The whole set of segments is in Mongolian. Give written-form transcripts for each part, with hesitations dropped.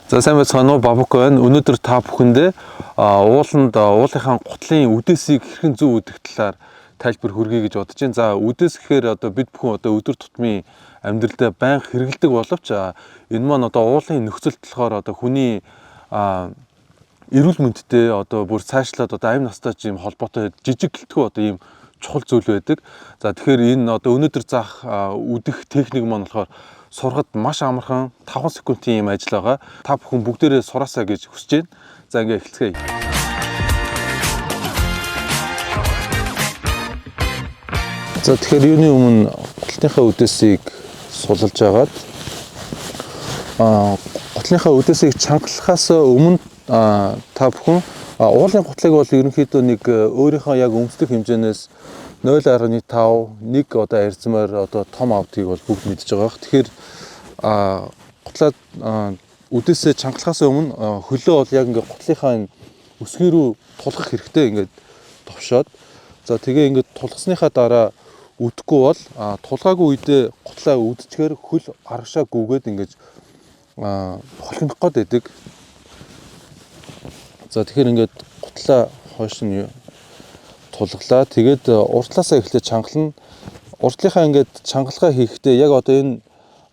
За сайн байцгаана уу, Бабук байна. Өнөөдөр та бүхэндээ уулынхаа гутлын үдээсийг хэрхэн зөв үүдэх талаар тайлбар хүргэе гэж бодож байна. За үдээс гэхээр бид бүхэн өдөр тутмын амьдралдаа байнга хэрэглэдэг боловч энэ маань уулын нөхцөлд болохоор хүний эрүүл мэндтэй бүр цаашлаад амь настай ч юм холбоотой жижиг гэлтгүй ийм чухал зүйл байдаг. За тэгэхээр энэ өнөөдөр заах үдэх техник маань болохоор сурахад маш амархан 5 секундын юм ажил байгаа. Та бүхэн бүгдээрээ сураасаа гэж хүсэж байна. За ингээ эхэлцгээе. За тэгэхээр юуны өмнө гутлынхаа үдээсийг суллаж агаад гутлынхаа үдээсийг чангалахаас өмнө та бүхэн уулын гутлыг бол ерөнхийдөө нэг өөрийнхөө яг өмсдөх хэмжээнээс 0.5 1 арьзмаар том авдгийг бол бүгд мэдж байгаа. Тэгэхээр гутлаа үдээсээ чангалахаас өмнө хөлөө бол яг ингээ гутлынхаа өсгий рүү тулгах хэрэгтэй ингээд товшоод. За тэгээ ингээд тулгасныхаа дараа үдэхгүй бол тулгаагүй үедээ гутлаа үдчихээр хөл аргашаа гүгээд ингээд холхиндох гээд байдаг. За тэгэхээр ингээд гутлаа хойш нь тулглаа. Тэгээд уртлаасаа эхлээд чангална. Уртлынхаа ингээд чангалгаа хийхдээ яг энэ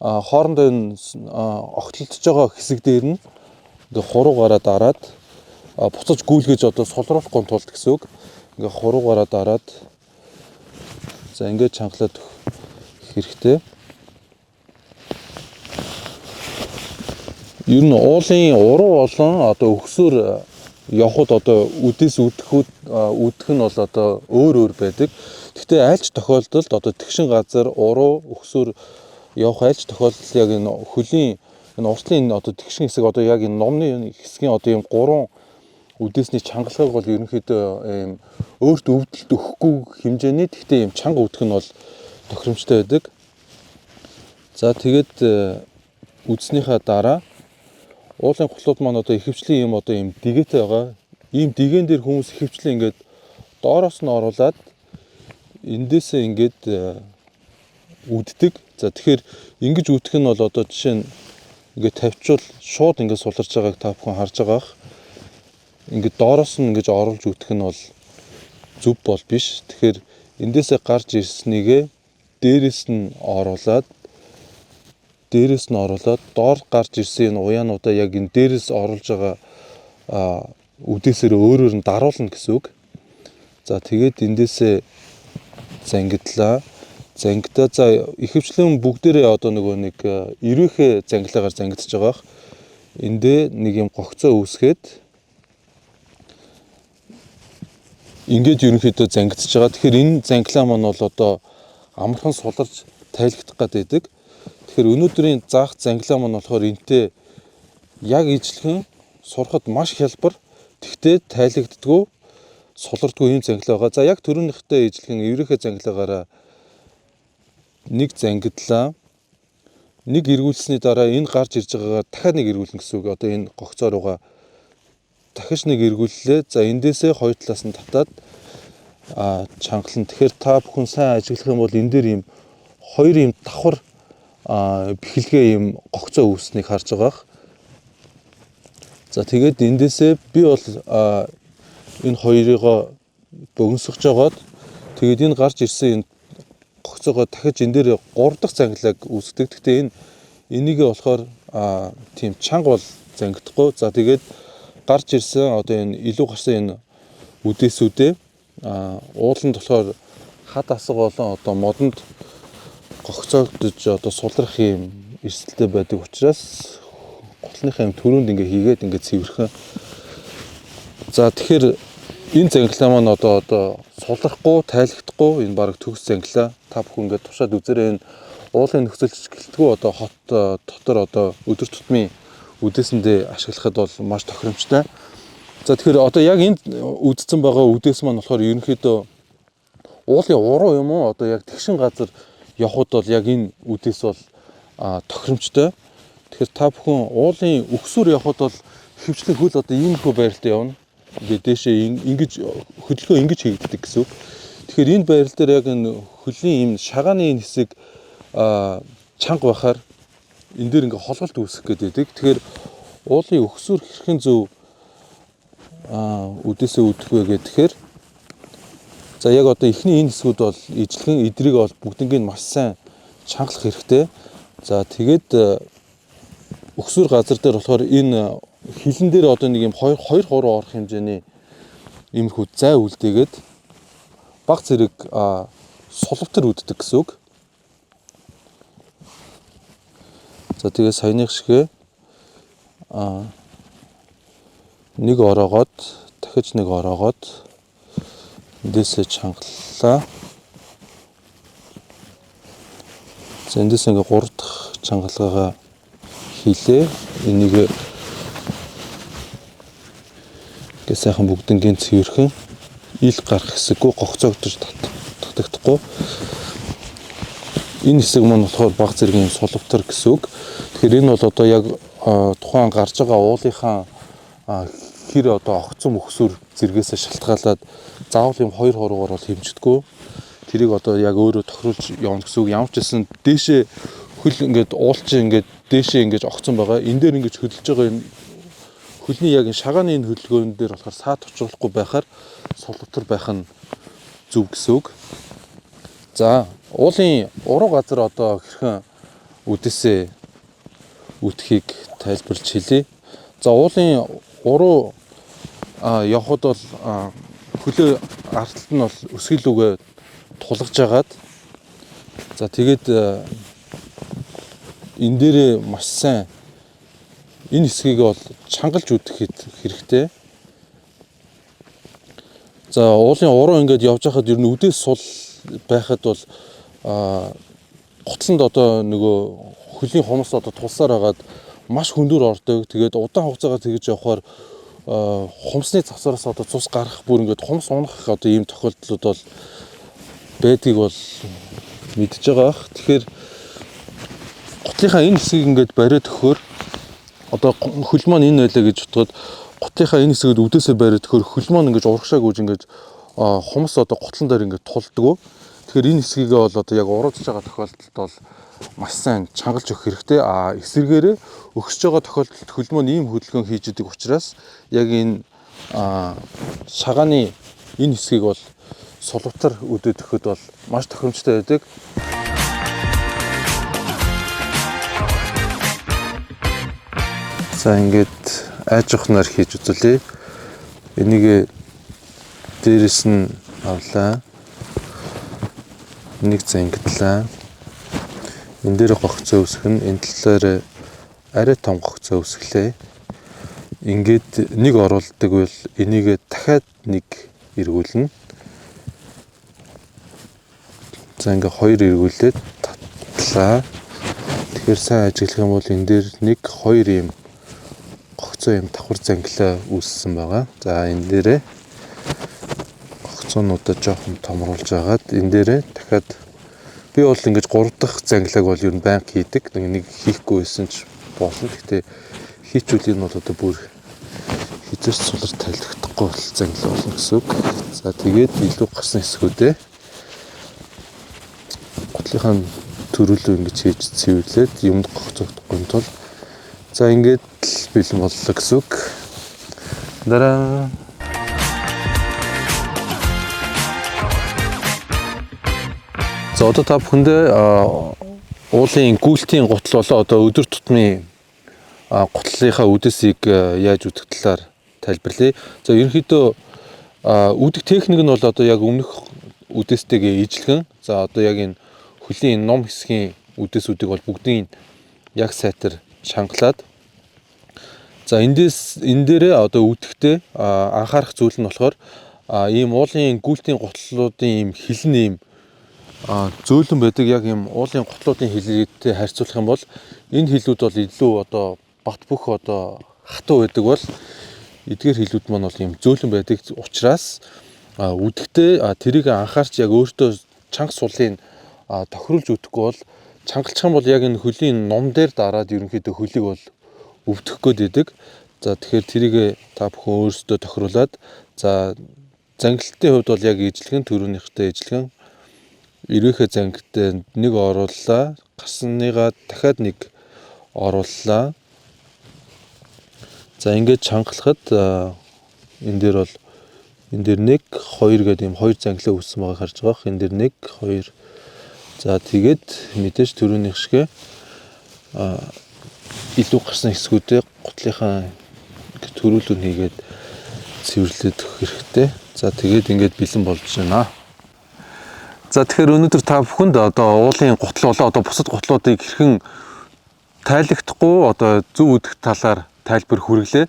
хоорондоо энэ огтлолдож байгаа хэсэг дээр нь ингээд хуруугаараа дараад буцаж гүйлгэж сулруулахгүй тулд гэсэн үг. Ингээд хуруугаараа дараад за ингээд чангалаад хэрэгтэй. Ер нь уулын уруу болон өгсөөр явхад үдээс үдэх нь бол өөр байдаг. Гэхдээ аль ч тохиолдолд тэгшин газар уруу өгсөөр явах аль ч тохиолдолд яг энэ хөлийн энэ уртлын тэгшин хэсэг яг энэ номны хэсгийн ийм 3 үдээсний чангалгааг бол ерөнхийдөө ийм өөрт өвдөлт өгөхгүй хэмжээний гэхдээ ийм чанга үдэх нь бол тохиромжтой байдаг. За тэгээд үдснийхаа дараа уулын гутлууд маань ихэвчлэн ийм дэгээтэй байгаа. Ийм дээгэн дээр хүмүүс ихэвчлэн ингээд доороос нь оруулаад эндээсээ ингээд үддэг. За тэгэхээр ингэж үдэх нь бол жишээ нь ингээд тавьчвал шууд ингээд суларч байгааг та бүхэн харж байгаах. Ингээд доороос нь ингэж оруулж үдэх нь бол зөв бол биш. Тэгэхээр эндээсээ гарч ирснийгээ дээрээс нь оруулаад доор гарч ирсэн энэ уяануудаа яг энэ дээрээс оруулж байгаа үдээсээр өөрөөр нь даруулна гэсэн үг. За тэгээд эндээсээ зангидлаа. За ихэвчлэн бүгдээрээ нэг ирвэхээ зангилаагаар зангидж байгаах. Эндээ нэг юм гогцоо үүсгээд ингээд ерөнхийдөө зангидж байгаа. Тэгэхээр энэ зангилаа маань бол амархан суларч тайлгдах гэдэг. Тэгэхээр өнөөдрийн заах зангилаа маань болохоор энтэй яг ижлэхэн сурахад маш хялбар тэгтээ тайлагддаггүй сулардгүй юм зангилаа байгаа. За яг түрүүнийхтэй ижлэхэн эврэхээ зангилаагаараа нэг зангидлаа. Нэг эргүүлсэний дараа энэ гарч ирж байгаагаар дахиад нэг эргүүлнэ гэсэн үг. Энэ гогцоо руугаа дахиж нэг эргүүллээ. За эндээсээ хоёр талаас нь татаад чангална. Тэгэхээр та бүхэн сайн ажиглах юм бол энэ дээр ийм хоёр ийм давхар бэхэлгээ ийм гогцоо үүснийг харж байгаах. За тэгээд эндээсээ би бол энэ хоёрыг богиносгож жагаад тэгээд энэ гарч ирсэн энэ гогцоогоо дахиж энэ дээр 3 дахь зангилааг үүсгдэг. Гэхдээ энийгээ болохоор тийм чанга бол зангидахгүй. За тэгээд гарч ирсэн энэ илүү гарсан энэ үдээсүүдээ ууланд болохоор хад асаг болон модонд гогцоогдож сулрах юм эрсдэлтэй байдаг учраас гутлынхаа юм төрөнд хийгээд цэвэрхэн. За тэгэхээр энэ зангилаа маань сулрахгүй, тайлагдахгүй энэ баг төгс зангилаа. Та бүхэн тушаад үзээрэй. Энэ уулын нөхцөлч гэлтгүй хот дотор өдөр тутмын үдээсэндээ ашиглахад бол маш тохиромжтой. За тэгэхээр яг энд үдцэн байгаа үдээс маань болохоор ерөнхийдөө уулын уруу юм уу яг тэгшин газар явхад бол яг энэ үдээс бол тохиромжтой. Тэгэхээр та бүхэн уулын өгсөөр явхад бол хөвчлэн хөл иймэрхүү байралтай явна. Ингээд дээшээ ингэж хөдөлгөөн ингэж хийгддэг гэсэн үг. Тэгэхээр энэ байрал дээр яг энэ хөлийн ийм шагааны энэ хэсэг чанга байхаар энэ дээр ингээ холголт үүсэх гэдэг. Тэгэхээр уулын өгсүр хэрхэн зөв үдээсээ үүдэх вэ гэхээр за яг одоо эхний энэ хэсгүүд бол ижлэгэн эдрийг бол бүгднийг маш сайн чангалах хэрэгтэй. За тэгээд өгсүр газар дээр болохоор энэ хилэн дээр одоо нэг юм 2-3 орох хэмжээний иймэрхүү зай үлдээгээд баг зэрэг сулвтар үүддэг гэсэн үг. За тэгээд саяных шигэ нэг ороогоод дахиж нэг ороогоод эндээсээ чангаллаа. За эндээс ингээ 3 дахь чангалгаагаа хийлээ. Энийг ингээ сайхан бүгднгийн цэвэрхэн ил гарах хэсэггүй гогцоогдож татагдахгүй. Энэ хэсэг маань болохоор баг зэргийн сулвтар гэсэн үг. Тэгэхээр энэ бол одоо яг тухайн гарч байгаа уулынхаа хэр одоо огцом өгсүр зэргээс шалтгаалаад заавал юм 2-3-оор бол хэмждэггүй. Тэрийг одоо яг өөрөө тохируулж явна гэсэн үг. Ямар ч гэсэн дээшээ хөл ингээд уулчин ингээд дээшээ ингээд огцом байгаа. Энэ дээр ингээд хөдөлж байгаа энэ хөлний яг шагааны энэ хөдөлгөөн дээр болохоор саад очруулахгүй байхаар сулвтар байх нь зөв гэсэн үг. За уулын уруу газар одоо хэрхэн үдээсээ үтхийг тайлбарлаж хэлье. За уулын уруу явхад бол хөлөө арталт нь бол өсгөл үгээ тулгаж агаад за тэгээд энэ дээрээ маш сайн энэ хэсгийг бол чангалж үтэх хэрэгтэй. За уулын уруу ингээд явж байхад ер нь үдээс сул байхад бол готлонд одоо нөгөө хөлийн хумс одоо тулсаар хагаад маш хөндөр ордог. Тэгээд удаан хугацаагаар тэгж явхаар хумсны завсараас одоо цус гарах бүр ингээд хумс унах одоо ийм тохиолдлууд бол байдгийг бол мэдж байгаа бах. Тэгэхээр готлынхаа энэ хэсгийг ингээд бариад өгөхөөр одоо хөл маань энэ байлаа гэж бодоход готлынхаа энэ хэсгээд үдээсээ бариад өгөхөөр хөл маань ингээд урагшааг үүж ингээд хумс одоо готлон дээр ингээд тулдаг. Тэгэхээр энэ хэсгийг бол одоо яг урууж байгаа тохиолдолд бол маш сайн чангалж өгөх хэрэгтэй. Эсвэргээрээ өгсөж байгаа тохиолдолд хөл маань ийм хөдөлгөөн хийж идэг учраас яг энэ шагааны энэ хэсгийг бол сулвтар үдээд өгөхөд бол маш тохиромжтой байдаг. За ингээд айж ухнаар хийж үзүүлье. Энийг дээрэс нь авлаа. Нэг зангидлаа. Энэ дээр гогцоо үсгэн энэ талаар арай том гогцоо үсгэлээ. Ингээд нэг оруулдаг бол энийг дахиад нэг эргүүлнэ. За ингээд хоёр эргүүлээд татлаа. Тэгэхээр сайн ажиглах юм бол энэ дээр 1-2 юм гогцоо юм давхар зангилаа үүссэн байгаа. За энэ дээрээ гогцоонуудаа жоохон томруулж агаад энэ дээрээ дахиад би бол ингэж 3 дахь зангилааг бол ер нь байнга хийдэг. Нэг хийхгүй байсан ч болно. Гэхдээ хийчүүл энэ бол одоо бүр хизээч сулар тайлбардахгүй бол зангилаа болно гэсэн үг. За тэгээд илүү гарсан хэсгүүдээ готлынхаа төрөлөө ингэж хийж цэвэрлээд юмд гогцохдохгүй тул за ингээд бэлэн боллоо гэсэн үг. Дараа за одоо та бүхэндээ уулын гүйлтийн гутал болоо одоо өдөр тутмын гутлынхаа үдээсийг яаж үтэх талаар тайлбарлая. За ерөнхийдөө үдэх техник нь бол одоо яг өмнөх үдээстэйгээ ижилхэн. За одоо яг энэ хөлийн ном хэсгийн үдээсүүдийг бол бүгдийг яг сайтар чангалаад за энэ дээрээ одоо үдэхдээ анхаарах зүйл нь болохоор ийм уулын гүйлтийн гутлуудын ийм хилэн ийм зөөлөн байдаг. Яг ийм уулын гутлуудын хилээтэй харьцуулах юм бол энэ хилүүд бол илүү одоо бат бөх одоо хатуу байдаг бол эдгээр хилүүд маань бол ийм зөөлөн байдаг учраас үдэхдээ тэрийг анхаарч яг өөртөө чанга сулын тохируулж үдэхгүй бол чангалчих юм бол яг энэ хөлийн ном дээр дараад ерөнхийдөө хөлийг бол өвдөх гээд байдаг. За тэгэхээр тэрийг та бүхэн өөрсдөө тохируулад за зангилтын хувьд бол яг ижлэгэн төрөөнийхтэй ижлэгэн эрвээхээ зангилтанд нэг орууллаа. Гарсныгаа дахиад нэг орууллаа. За ингээд чангалахад энэ дээр бол энэ дээр 1 2 гэдэг юм 2 зангилаа үүссэн байгааг харж байгаа. Энэ дээр 1 2. За тэгээд мэдээж түрүүнийх шигэ илүү гарсан хэсгүүдээ гутлынхаа төрүүлүүн хийгээд цэвэрлээд өгөх хэрэгтэй. За тэгээд ингээд бэлэн болж байна. За тэгэхээр өнөөдөр та бүхэнд одоо уулын гутал болоо одоо бусад гутлуудыг хэрхэн тайлагдахгүй одоо зөв үдэх талаар тайлбар хүргэлээ.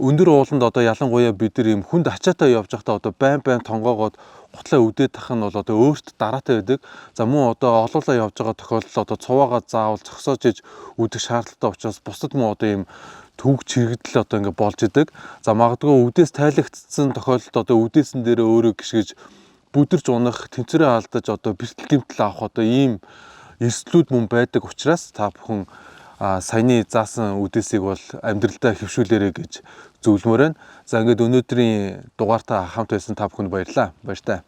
Өндөр ууланд одоо ялангуяа бид нар юм хүнд ачаатай явж байхдаа одоо байн тонгоогоод гутлаа үдээд тах нь бол одоо өөрт дараатай байдаг. За мөн одоо олоолаа явж байгаа тохиолдолд одоо цуваагаа заавал зогсоож иж үдэх шаардлагатай учраас бусад мөн одоо юм төвөг чирэгдэл одоо ингэ болж идэг. За магадгүй үдээс тайлагдсан тохиолдолд одоо үдээсэн дээр өөрөө гიშгэж бүдэрч унах, тэнцвэрээ алдаж одоо бэртэл гэмтэл авах одоо ийм эрсдлүүд мөн байдаг учраас та бүхэн саяны заасан үдээсийг бол амьдралдаа хэвшүүлээрэй гэж зөвлөмөр байна. За ингээд өнөөдрийн дугаартаа хамт байсан та бүхэнд баярлалаа. Баяртай.